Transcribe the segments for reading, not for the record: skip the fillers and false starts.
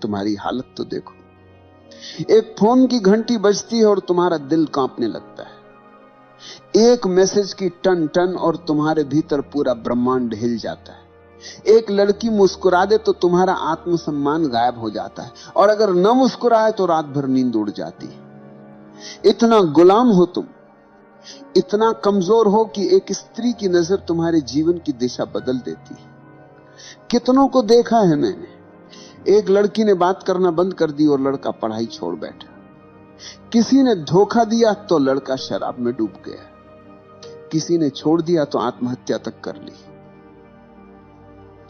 तुम्हारी हालत तो देखो। एक फोन की घंटी बजती है और तुम्हारा दिल कांपने लगता है। एक मैसेज की टन टन और तुम्हारे भीतर पूरा ब्रह्मांड हिल जाता है। एक लड़की मुस्कुरा दे तो तुम्हारा आत्मसम्मान गायब हो जाता है, और अगर न मुस्कुराए तो रात भर नींद उड़ जाती है। इतना गुलाम हो तुम, इतना कमजोर हो कि एक स्त्री की नजर तुम्हारे जीवन की दिशा बदल देती है। कितनों को देखा है मैंने, एक लड़की ने बात करना बंद कर दी और लड़का पढ़ाई छोड़ बैठा। किसी ने धोखा दिया तो लड़का शराब में डूब गया। किसी ने छोड़ दिया तो आत्महत्या तक कर ली।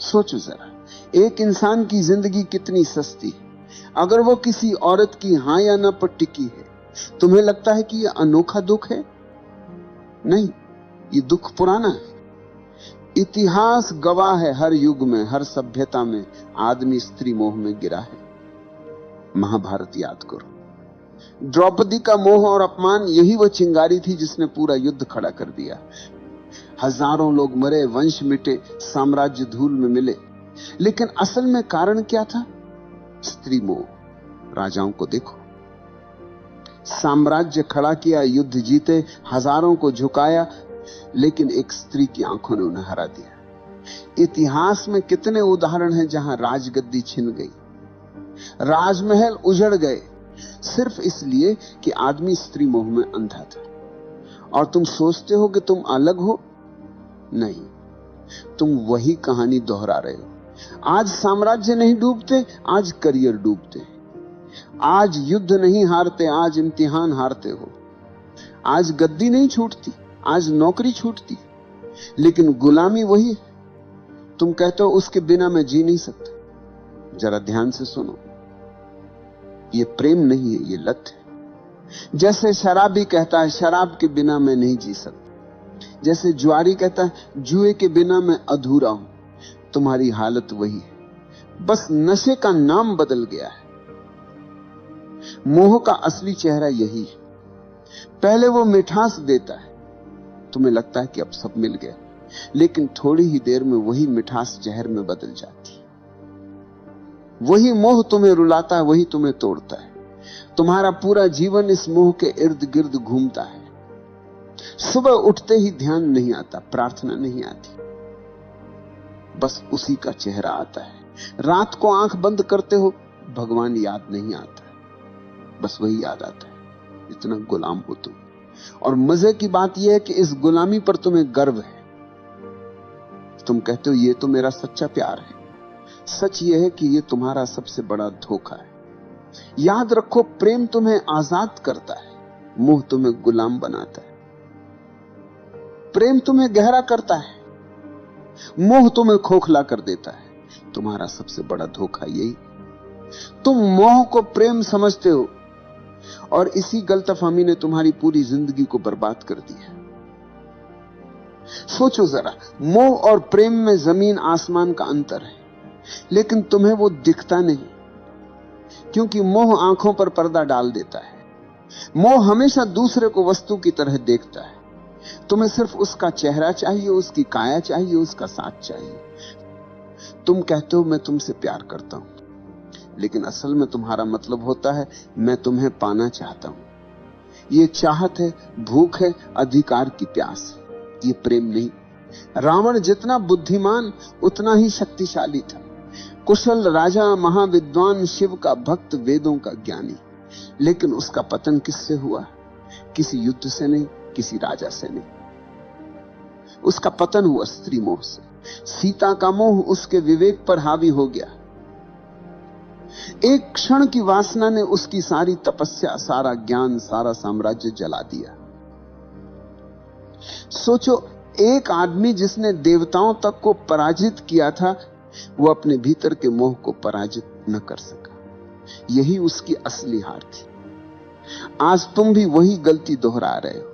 सोचो जरा, एक इंसान की जिंदगी कितनी सस्ती है। अगर वो किसी औरत की हां या ना पर टिकी है, तुम्हें लगता है कि यह अनोखा दुख है? नहीं, ये दुख पुराना है। इतिहास गवाह है, हर युग में, हर सभ्यता में आदमी स्त्री मोह में गिरा है। महाभारत याद करो, द्रौपदी का मोह और अपमान, यही वह चिंगारी थी जिसने पूरा युद्ध खड़ा कर दिया। हजारों लोग मरे, वंश मिटे, साम्राज्य धूल में मिले, लेकिन असल में कारण क्या था? स्त्री मोह। राजाओं को देखो, साम्राज्य खड़ा किया, युद्ध जीते, हजारों को झुकाया, लेकिन एक स्त्री की आंखों ने उन्हें हरा दिया। इतिहास में कितने उदाहरण हैं जहां राजगद्दी छिन गई, राजमहल उजड़ गए, सिर्फ इसलिए कि आदमी स्त्री मोह में अंधा था। और तुम सोचते हो कि तुम अलग हो? नहीं, तुम वही कहानी दोहरा रहे हो। आज साम्राज्य नहीं डूबते, आज करियर डूबते। आज युद्ध नहीं हारते, आज इम्तिहान हारते हो। आज गद्दी नहीं छूटती, आज नौकरी छूटती, लेकिन गुलामी वही है। तुम कहते हो उसके बिना मैं जी नहीं सकता। जरा ध्यान से सुनो, ये प्रेम नहीं है, ये लत है। जैसे शराबी कहता है शराब के बिना मैं नहीं जी सकता, जैसे जुआरी कहता है जुए के बिना मैं अधूरा हूं, तुम्हारी हालत वही है, बस नशे का नाम बदल गया है। मोह का असली चेहरा यही है। पहले वो मिठास देता है, तुम्हें लगता है कि अब सब मिल गया, लेकिन थोड़ी ही देर में वही मिठास जहर में बदल जाती है। वही मोह तुम्हें रुलाता है, वही तुम्हें तोड़ता है। तुम्हारा पूरा जीवन इस मोह के इर्द गिर्द घूमता है। सुबह उठते ही ध्यान नहीं आता, प्रार्थना नहीं आती, बस उसी का चेहरा आता है। रात को आंख बंद करते हो, भगवान याद नहीं आता, बस वही याद आता है। इतना गुलाम हो तुम। और मजे की बात यह है कि इस गुलामी पर तुम्हें गर्व है। तुम कहते हो ये तो मेरा सच्चा प्यार है। सच यह है कि यह तुम्हारा सबसे बड़ा धोखा है। याद रखो, प्रेम तुम्हें आजाद करता है, मोह तुम्हें गुलाम बनाता है। प्रेम तुम्हें गहरा करता है, मोह तुम्हें खोखला कर देता है। तुम्हारा सबसे बड़ा धोखा यही। तुम मोह को प्रेम समझते हो, और इसी गलतफहमी ने तुम्हारी पूरी जिंदगी को बर्बाद कर दिया। सोचो जरा, मोह और प्रेम में जमीन आसमान का अंतर है, लेकिन तुम्हें वो दिखता नहीं, क्योंकि मोह आंखों पर पर्दा डाल देता है। मोह हमेशा दूसरे को वस्तु की तरह देखता है। तुम्हें सिर्फ उसका चेहरा चाहिए, उसकी काया चाहिए, उसका साथ चाहिए। तुम कहते हो मैं तुमसे प्यार करता हूं, लेकिन असल में तुम्हारा मतलब होता है मैं तुम्हें पाना चाहता हूं। ये चाहत है, भूख है, अधिकार की प्यास है, ये प्रेम नहीं। रावण जितना बुद्धिमान उतना ही शक्तिशाली था। कुशल राजा, महाविद्वान, शिव का भक्त, वेदों का ज्ञानी, लेकिन उसका पतन किससे हुआ? किसी युद्ध से नहीं, किसी राजा से नहीं। उसका पतन हुआ स्त्री मोह से। सीता का मोह उसके विवेक पर हावी हो गया। एक क्षण की वासना ने उसकी सारी तपस्या, सारा ज्ञान, सारा साम्राज्य जला दिया। सोचो, एक आदमी जिसने देवताओं तक को पराजित किया था, वो अपने भीतर के मोह को पराजित न कर सका। यही उसकी असली हार थी। आज तुम भी वही गलती दोहरा रहे हो।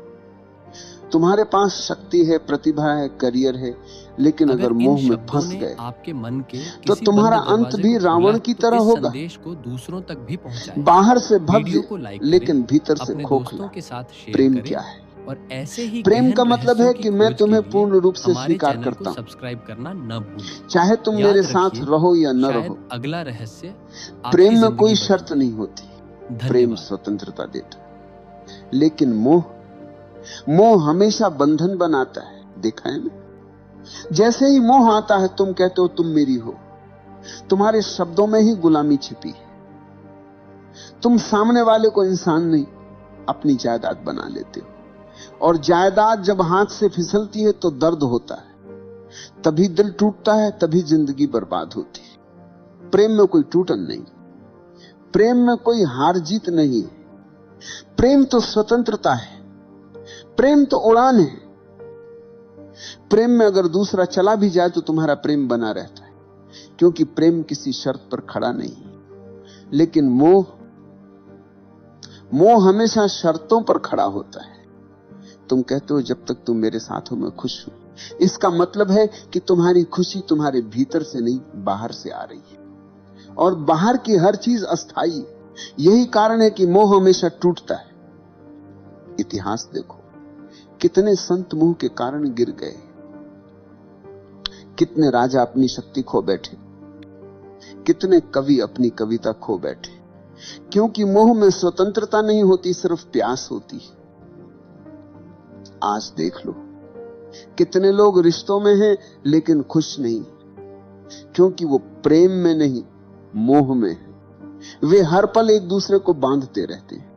तुम्हारे पास शक्ति है, प्रतिभा है, करियर है, लेकिन अगर मोह में फंस गए आपके मन के तो तुम्हारा अंत भी रावण की तरह होगा। संदेश को दूसरों तक भी पहुंचाएं। बाहर से भव्य लेकिन भीतर से खोखला। प्रेम क्या है? और ऐसे ही प्रेम का गहन मतलब है रहस्यों की कि मैं खोज तुम्हें के लिए पूर्ण रूप से हमारे स्वीकार चैनल करता को हूं, सब्सक्राइब करना न भूलें। चाहे तुम याद मेरे साथ रखिए, रहो या न शायद रहो। अगला रहस्य प्रेम आपकी में जिंदगी कोई बदल शर्त दे। नहीं होती, प्रेम धन्यवाद। स्वतंत्रता देता है। लेकिन मोह हमेशा बंधन बनाता है, देखा है ना? जैसे ही मोह आता है तुम कहते हो तुम मेरी हो, तुम्हारे शब्दों में ही गुलामी छिपी है। तुम सामने वाले को इंसान नहीं, अपनी जायदाद बना लेते हो, और जायदाद जब हाथ से फिसलती है तो दर्द होता है, तभी दिल टूटता है, तभी जिंदगी बर्बाद होती है। प्रेम में कोई टूटन नहीं, प्रेम में कोई हार जीत नहीं है। प्रेम तो स्वतंत्रता है, प्रेम तो उड़ान है। प्रेम में अगर दूसरा चला भी जाए तो तुम्हारा प्रेम बना रहता है, क्योंकि प्रेम किसी शर्त पर खड़ा नहीं है। लेकिन मोह हमेशा शर्तों पर खड़ा होता है। तुम कहते हो जब तक तुम मेरे साथ हो मैं खुश हूं, इसका मतलब है कि तुम्हारी खुशी तुम्हारे भीतर से नहीं, बाहर से आ रही है, और बाहर की हर चीज अस्थाई है। यही कारण है कि मोह हमेशा टूटता है। इतिहास देखो, कितने संत मोह के कारण गिर गए, कितने राजा अपनी शक्ति खो बैठे, कितने कवि अपनी कविता खो बैठे, क्योंकि मोह में स्वतंत्रता नहीं होती, सिर्फ प्यास होती है। आज देख लो, कितने लोग रिश्तों में हैं लेकिन खुश नहीं, क्योंकि वो प्रेम में नहीं, मोह में है। वे हर पल एक दूसरे को बांधते रहते हैं।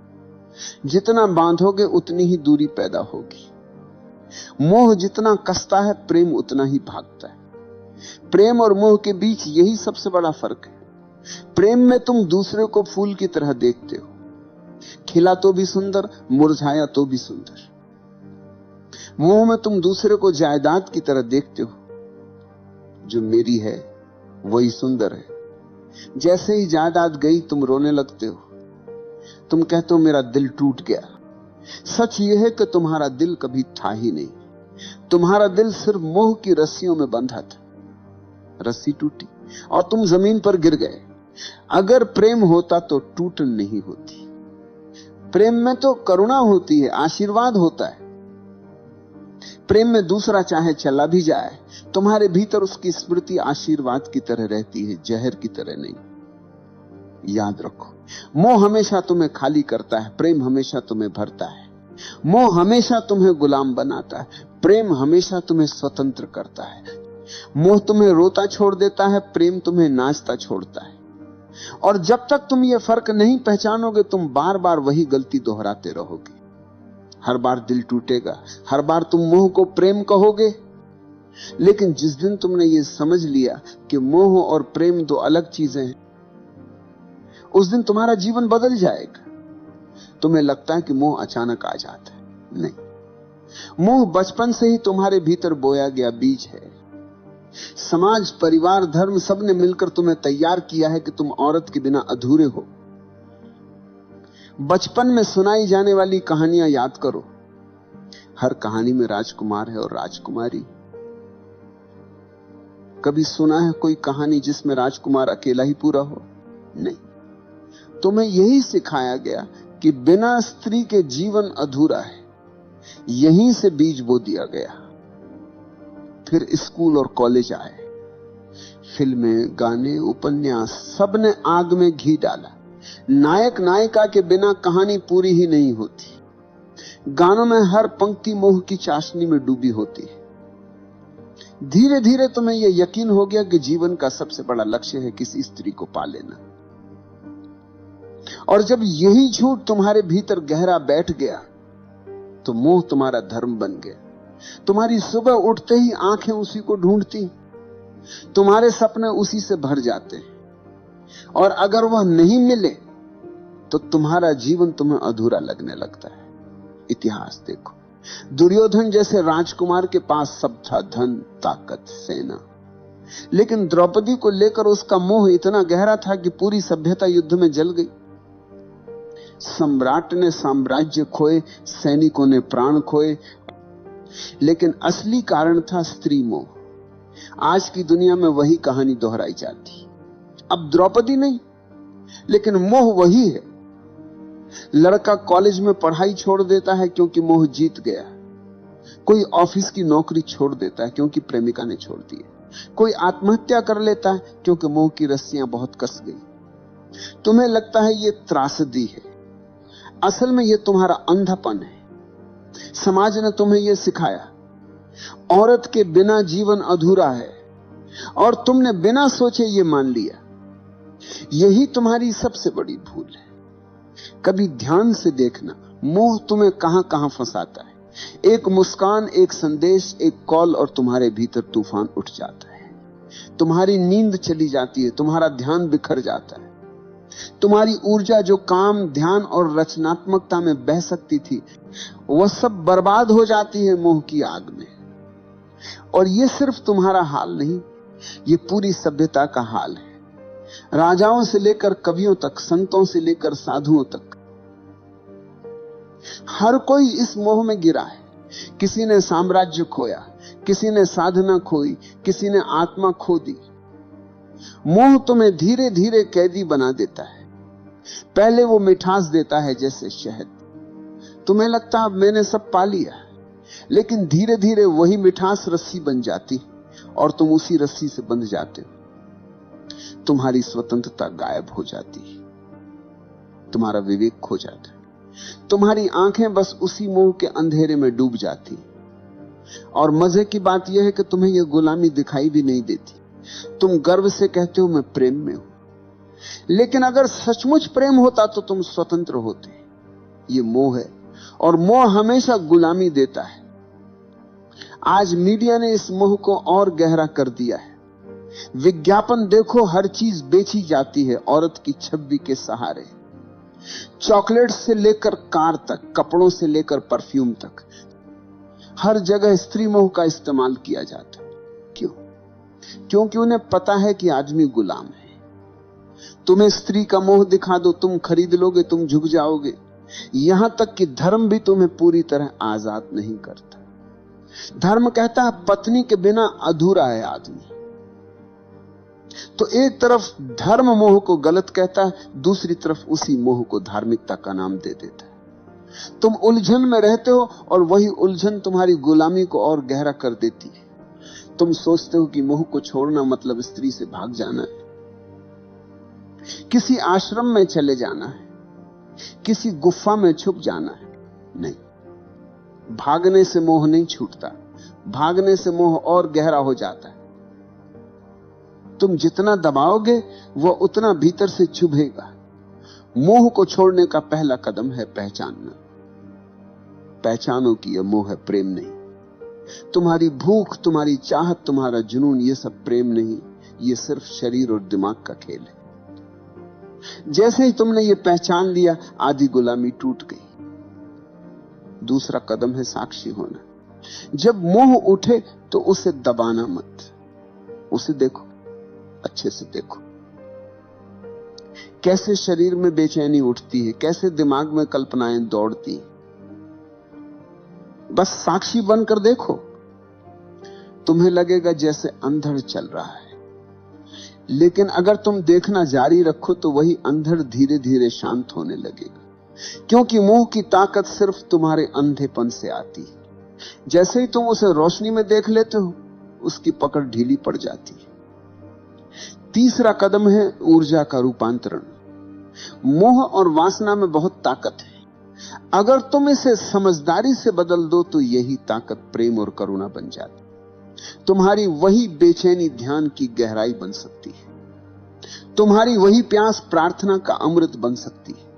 जितना बांधोगे उतनी ही दूरी पैदा होगी। मोह जितना कसता है, प्रेम उतना ही भागता है। प्रेम और मोह के बीच यही सबसे बड़ा फर्क है। प्रेम में तुम दूसरे को फूल की तरह देखते हो, खिला तो भी सुंदर, मुरझाया तो भी सुंदर। मोह में तुम दूसरे को जायदाद की तरह देखते हो, जो मेरी है वही सुंदर है। जैसे ही जायदाद गई तुम रोने लगते हो, तुम कहते हो मेरा दिल टूट गया। सच यह है कि तुम्हारा दिल कभी था ही नहीं, तुम्हारा दिल सिर्फ मोह की रस्सियों में बंधा था। रस्सी टूटी और तुम जमीन पर गिर गए। अगर प्रेम होता तो टूटन नहीं होती। प्रेम में तो करुणा होती है, आशीर्वाद होता है। प्रेम में दूसरा चाहे चला भी जाए, तुम्हारे भीतर उसकी स्मृति आशीर्वाद की तरह रहती है, जहर की तरह नहीं। याद रखो, मोह हमेशा तुम्हें खाली करता है, प्रेम हमेशा तुम्हें भरता है। मोह हमेशा तुम्हें गुलाम बनाता है, प्रेम हमेशा तुम्हें स्वतंत्र करता है। मोह तुम्हें रोता छोड़ देता है, प्रेम तुम्हें नाचता छोड़ता है। और जब तक तुम ये फर्क नहीं पहचानोगे, तुम बार बार वही गलती दोहराते रहोगे। हर बार दिल टूटेगा, हर बार तुम मोह को प्रेम कहोगे। लेकिन जिस दिन तुमने ये समझ लिया कि मोह और प्रेम दो अलग चीजें हैं, उस दिन तुम्हारा जीवन बदल जाएगा। तुम्हें लगता है कि मोह अचानक आ जाता है, नहीं। मोह बचपन से ही तुम्हारे भीतर बोया गया बीज है। समाज, परिवार, धर्म, सबने मिलकर तुम्हें तैयार किया है कि तुम औरत के बिना अधूरे हो। बचपन में सुनाई जाने वाली कहानियां याद करो, हर कहानी में राजकुमार है और राजकुमारी। कभी सुना है कोई कहानी जिसमें राजकुमार अकेला ही पूरा हो? नहीं। तुम्हें यही सिखाया गया कि बिना स्त्री के जीवन अधूरा है। यहीं से बीज बो दिया गया। फिर स्कूल और कॉलेज आए, फिल्में, गाने, उपन्यास, सबने आग में घी डाला। नायक नायिका के बिना कहानी पूरी ही नहीं होती। गानों में हर पंक्ति मोह की चाशनी में डूबी होती है। धीरे धीरे तुम्हें यह यकीन हो गया कि जीवन का सबसे बड़ा लक्ष्य है किसी स्त्री को पा लेना। और जब यही झूठ तुम्हारे भीतर गहरा बैठ गया, तो मोह तुम्हारा धर्म बन गया। तुम्हारी सुबह उठते ही आंखें उसी को ढूंढती, तुम्हारे सपने उसी से भर जाते हैं, और अगर वह नहीं मिले तो तुम्हारा जीवन तुम्हें अधूरा लगने लगता है। इतिहास देखो, दुर्योधन जैसे राजकुमार के पास सब था, धन, ताकत, सेना, लेकिन द्रौपदी को लेकर उसका मोह इतना गहरा था कि पूरी सभ्यता युद्ध में जल गई। सम्राट ने साम्राज्य खोए, सैनिकों ने प्राण खोए, लेकिन असली कारण था स्त्री मोह। आज की दुनिया में वही कहानी दोहराई जाती। अब द्रौपदी नहीं, लेकिन मोह वही है। लड़का कॉलेज में पढ़ाई छोड़ देता है क्योंकि मोह जीत गया। कोई ऑफिस की नौकरी छोड़ देता है क्योंकि प्रेमिका ने छोड़ दी है। कोई आत्महत्या कर लेता है क्योंकि मोह की रस्सियां बहुत कस गई। तुम्हें लगता है ये त्रासदी है, असल में ये तुम्हारा अंधापन है। समाज ने तुम्हें यह सिखाया, औरत के बिना जीवन अधूरा है, और तुमने बिना सोचे ये मान लिया। यही तुम्हारी सबसे बड़ी भूल है। कभी ध्यान से देखना, मोह तुम्हें कहां कहां फंसाता है। एक मुस्कान, एक संदेश, एक कॉल, और तुम्हारे भीतर तूफान उठ जाता है। तुम्हारी नींद चली जाती है, तुम्हारा ध्यान बिखर जाता है। तुम्हारी ऊर्जा जो काम, ध्यान और रचनात्मकता में बह सकती थी, वह सब बर्बाद हो जाती है मोह की आग में। और यह सिर्फ तुम्हारा हाल नहीं, ये पूरी सभ्यता का हाल है। राजाओं से लेकर कवियों तक, संतों से लेकर साधुओं तक, हर कोई इस मोह में गिरा है। किसी ने साम्राज्य खोया, किसी ने साधना खोई, किसी ने आत्मा खो दी। मोह तुम्हें धीरे धीरे कैदी बना देता है। पहले वो मिठास देता है जैसे शहद। तुम्हें लगता अब मैंने सब पा लिया, लेकिन धीरे धीरे वही मिठास रस्सी बन जाती और तुम उसी रस्सी से बंध जाते हो। तुम्हारी स्वतंत्रता गायब हो जाती है, तुम्हारा विवेक खो जाता है, तुम्हारी आंखें बस उसी मोह के अंधेरे में डूब जाती। और मजे की बात यह है कि तुम्हें यह गुलामी दिखाई भी नहीं देती। तुम गर्व से कहते हो मैं प्रेम में हूं, लेकिन अगर सचमुच प्रेम होता तो तुम स्वतंत्र होते। यह मोह है, और मोह हमेशा गुलामी देता है। आज मीडिया ने इस मोह को और गहरा कर दिया है। विज्ञापन देखो, हर चीज बेची जाती है औरत की छवि के सहारे। चॉकलेट से लेकर कार तक, कपड़ों से लेकर परफ्यूम तक, हर जगह स्त्री मोह का इस्तेमाल किया जाता है। क्यों? क्योंकि उन्हें पता है कि आदमी गुलाम है। तुम्हें स्त्री का मोह दिखा दो, तुम खरीद लोगे, तुम झुक जाओगे। यहां तक कि धर्म भी तुम्हें पूरी तरह आजाद नहीं करता। धर्म कहता है पत्नी के बिना अधूरा है आदमी। तो एक तरफ धर्म मोह को गलत कहता है, दूसरी तरफ उसी मोह को धार्मिकता का नाम दे देता है। तुम उलझन में रहते हो, और वही उलझन तुम्हारी गुलामी को और गहरा कर देती है। तुम सोचते हो कि मोह को छोड़ना मतलब स्त्री से भाग जाना है, किसी आश्रम में चले जाना है, किसी गुफा में छुप जाना है। नहीं, भागने से मोह नहीं छूटता, भागने से मोह और गहरा हो जाता है। तुम जितना दबाओगे वह उतना भीतर से चुभेगा। मोह को छोड़ने का पहला कदम है पहचानना। पहचानो कि यह मोह है, प्रेम नहीं। तुम्हारी भूख, तुम्हारी चाहत, तुम्हारा जुनून, यह सब प्रेम नहीं, यह सिर्फ शरीर और दिमाग का खेल है। जैसे ही तुमने यह पहचान लिया, आधी गुलामी टूट गई। दूसरा कदम है साक्षी होना। जब मोह उठे तो उसे दबाना मत, उसे देखो, अच्छे से देखो। कैसे शरीर में बेचैनी उठती है, कैसे दिमाग में कल्पनाएं दौड़ती हैं। बस साक्षी बनकर देखो। तुम्हें लगेगा जैसे अंधड़ चल रहा है, लेकिन अगर तुम देखना जारी रखो तो वही अंधड़ धीरे धीरे शांत होने लगेगा। क्योंकि मोह की ताकत सिर्फ तुम्हारे अंधेपन से आती है। जैसे ही तुम उसे रोशनी में देख लेते हो, उसकी पकड़ ढीली पड़ जाती है। तीसरा कदम है ऊर्जा का रूपांतरण। मोह और वासना में बहुत ताकत है। अगर तुम इसे समझदारी से बदल दो तो यही ताकत प्रेम और करुणा बन जाती। तुम्हारी वही बेचैनी ध्यान की गहराई बन सकती है। तुम्हारी वही प्यास प्रार्थना का अमृत बन सकती है।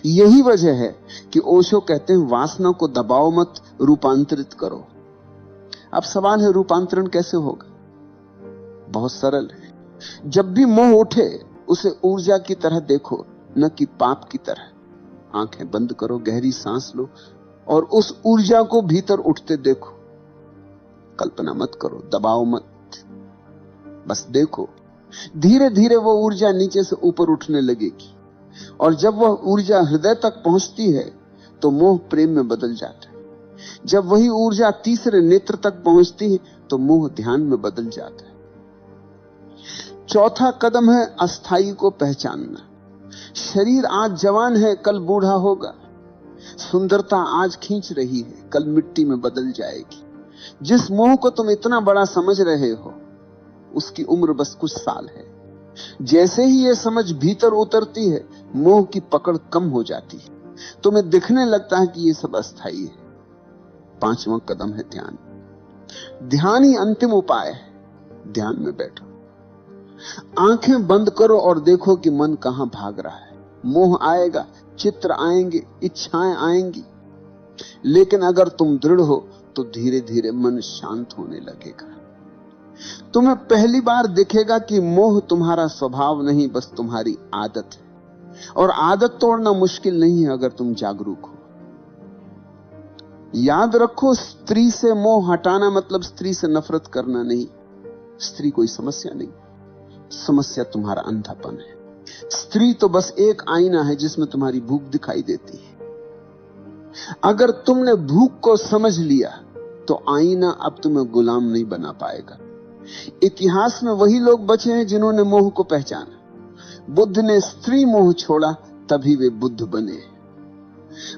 यही वजह है कि ओशो कहते हैं वासना को दबाओ मत, रूपांतरित करो। अब सवाल है रूपांतरण कैसे होगा? बहुत सरल है। जब भी मोह उठे उसे ऊर्जा की तरह देखो, न कि पाप की तरह। आंखें बंद करो, गहरी सांस लो और उस ऊर्जा को भीतर उठते देखो। कल्पना मत करो, दबाओ मत, बस देखो। धीरे धीरे वो ऊर्जा नीचे से ऊपर उठने लगेगी, और जब वह ऊर्जा हृदय तक पहुंचती है तो मोह प्रेम में बदल जाता है। जब वही ऊर्जा तीसरे नेत्र तक पहुंचती है तो मोह ध्यान में बदल जाता है। चौथा कदम है अस्थाई को पहचानना। शरीर आज जवान है, कल बूढ़ा होगा। सुंदरता आज खींच रही है, कल मिट्टी में बदल जाएगी। जिस मोह को तुम इतना बड़ा समझ रहे हो, उसकी उम्र बस कुछ साल है। जैसे ही यह समझ भीतर उतरती है, मोह की पकड़ कम हो जाती है। तुम्हें दिखने लगता है कि यह सब अस्थाई है। 5वां कदम है ध्यान। ध्यान ही अंतिम उपाय है। ध्यान में बैठो, आंखें बंद करो और देखो कि मन कहां भाग रहा है। मोह आएगा, चित्र आएंगे, इच्छाएं आएंगी, लेकिन अगर तुम दृढ़ हो तो धीरे धीरे मन शांत होने लगेगा। तुम्हें पहली बार दिखेगा कि मोह तुम्हारा स्वभाव नहीं, बस तुम्हारी आदत है। और आदत तोड़ना मुश्किल नहीं है अगर तुम जागरूक हो। याद रखो, स्त्री से मोह हटाना मतलब स्त्री से नफरत करना नहीं। स्त्री कोई समस्या नहीं, समस्या तुम्हारा अंधापन है। स्त्री तो बस एक आईना है जिसमें तुम्हारी भूख दिखाई देती है। अगर तुमने भूख को समझ लिया तो आईना अब तुम्हें गुलाम नहीं बना पाएगा। इतिहास में वही लोग बचे हैं जिन्होंने मोह को पहचाना। बुद्ध ने स्त्री मोह छोड़ा, तभी वे बुद्ध बने।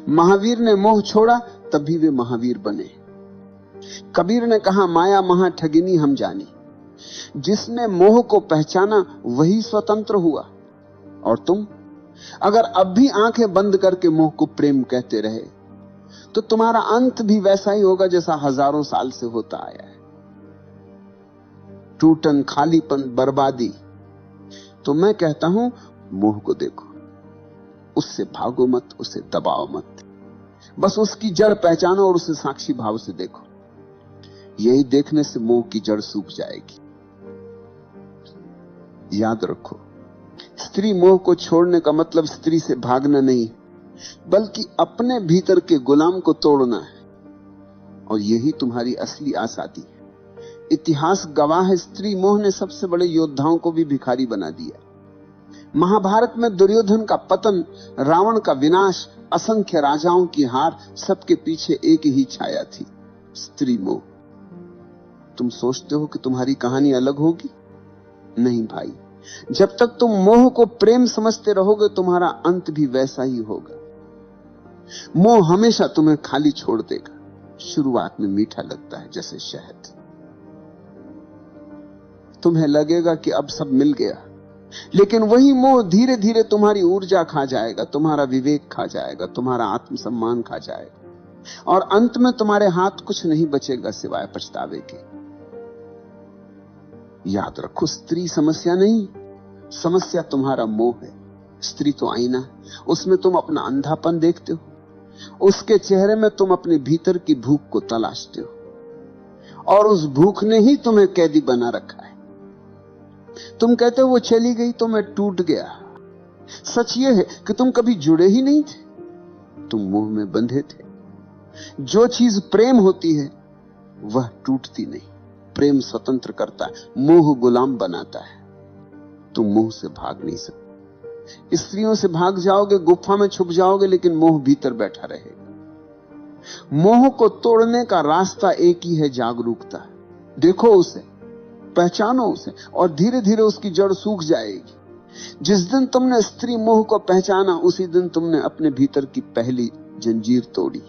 महावीर ने मोह छोड़ा, तभी वे महावीर बने। कबीर ने कहा, माया महा ठगिनी हम जानी। जिसने मोह को पहचाना वही स्वतंत्र हुआ। और तुम अगर अब भी आंखें बंद करके मोह को प्रेम कहते रहे तो तुम्हारा अंत भी वैसा ही होगा जैसा हजारों साल से होता आया है। टूटन, खालीपन, बर्बादी। तो मैं कहता हूं, मोह को देखो, उससे भागो मत, उसे दबाओ मत, बस उसकी जड़ पहचानो और उसे साक्षी भाव से देखो। यही देखने से मोह की जड़ सूख जाएगी। याद रखो, स्त्री मोह को छोड़ने का मतलब स्त्री से भागना नहीं, बल्कि अपने भीतर के गुलाम को तोड़ना है। और यही तुम्हारी असली आजादी है। इतिहास गवाह है, स्त्री मोह ने सबसे बड़े योद्धाओं को भी भिखारी बना दिया। महाभारत में दुर्योधन का पतन, रावण का विनाश, असंख्य राजाओं की हार, सबके पीछे एक ही छाया थी, स्त्री मोह। तुम सोचते हो कि तुम्हारी कहानी अलग होगी? नहीं भाई, जब तक तुम मोह को प्रेम समझते रहोगे तुम्हारा अंत भी वैसा ही होगा। मोह हमेशा तुम्हें खाली छोड़ देगा। शुरुआत में मीठा लगता है जैसे शहद। तुम्हें लगेगा कि अब सब मिल गया, लेकिन वही मोह धीरे धीरे तुम्हारी ऊर्जा खा जाएगा, तुम्हारा विवेक खा जाएगा, तुम्हारा आत्मसम्मान खा जाएगा, और अंत में तुम्हारे हाथ कुछ नहीं बचेगा सिवाय पछतावे के। याद रखो, स्त्री समस्या नहीं, समस्या तुम्हारा मोह है। स्त्री तो आईना है, उसमें तुम अपना अंधापन देखते हो, उसके चेहरे में तुम अपने भीतर की भूख को तलाशते हो, और उस भूख ने ही तुम्हें कैदी बना रखा है। तुम कहते हो वो चली गई तो मैं टूट गया। सच ये है कि तुम कभी जुड़े ही नहीं थे, तुम मोह में बंधे थे। जो चीज प्रेम होती है वह टूटती नहीं। प्रेम स्वतंत्र करता है, मोह गुलाम बनाता है। तुम मोह से भाग नहीं सकते। स्त्रियों से भाग जाओगे, गुफा में छुप जाओगे, लेकिन मोह भीतर बैठा रहेगा। मोह को तोड़ने का रास्ता एक ही है, जागरूकता। देखो उसे, पहचानो उसे, और धीरे धीरे उसकी जड़ सूख जाएगी। जिस दिन तुमने स्त्री मोह को पहचाना, उसी दिन तुमने अपने भीतर की पहली जंजीर तोड़ी।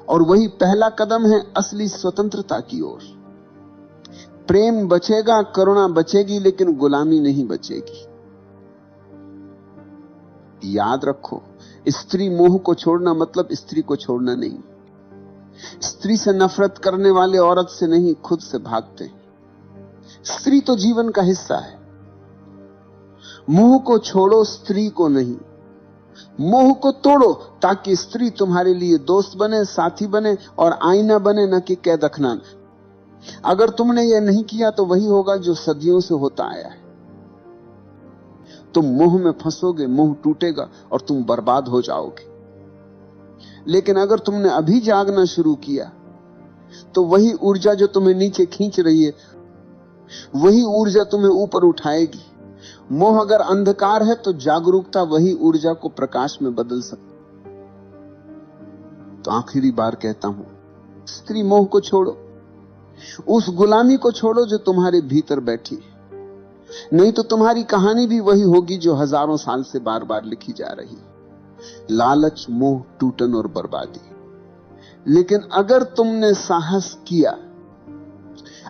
और वही पहला कदम है असली स्वतंत्रता की ओर। प्रेम बचेगा, करुणा बचेगी, लेकिन गुलामी नहीं बचेगी। याद रखो, स्त्री मोह को छोड़ना मतलब स्त्री को छोड़ना नहीं। स्त्री से नफरत करने वाले औरत से नहीं, खुद से भागते हैं। स्त्री तो जीवन का हिस्सा है। मोह को छोड़ो, स्त्री को नहीं। मोह को तोड़ो ताकि स्त्री तुम्हारे लिए दोस्त बने, साथी बने और आईना बने, न कि कैद अखनान। अगर तुमने यह नहीं किया तो वही होगा जो सदियों से होता आया है। तुम मोह में फंसोगे, मोह टूटेगा और तुम बर्बाद हो जाओगे। लेकिन अगर तुमने अभी जागना शुरू किया तो वही ऊर्जा जो तुम्हें नीचे खींच रही है, वही ऊर्जा तुम्हें ऊपर उठाएगी। मोह अगर अंधकार है तो जागरूकता वही ऊर्जा को प्रकाश में बदल सकती। तो आखिरी बार कहता हूं, स्त्री मोह को छोड़ो, उस गुलामी को छोड़ो जो तुम्हारे भीतर बैठी है। नहीं तो तुम्हारी कहानी भी वही होगी जो हजारों साल से बार बार लिखी जा रही, लालच, मोह, टूटन और बर्बादी। लेकिन अगर तुमने साहस किया,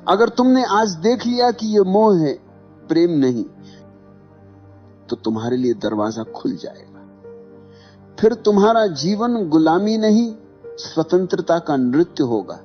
अगर तुमने आज देख लिया कि यह मोह है, प्रेम नहीं, तो तुम्हारे लिए दरवाजा खुल जाएगा। फिर तुम्हारा जीवन गुलामी नहीं, स्वतंत्रता का नृत्य होगा।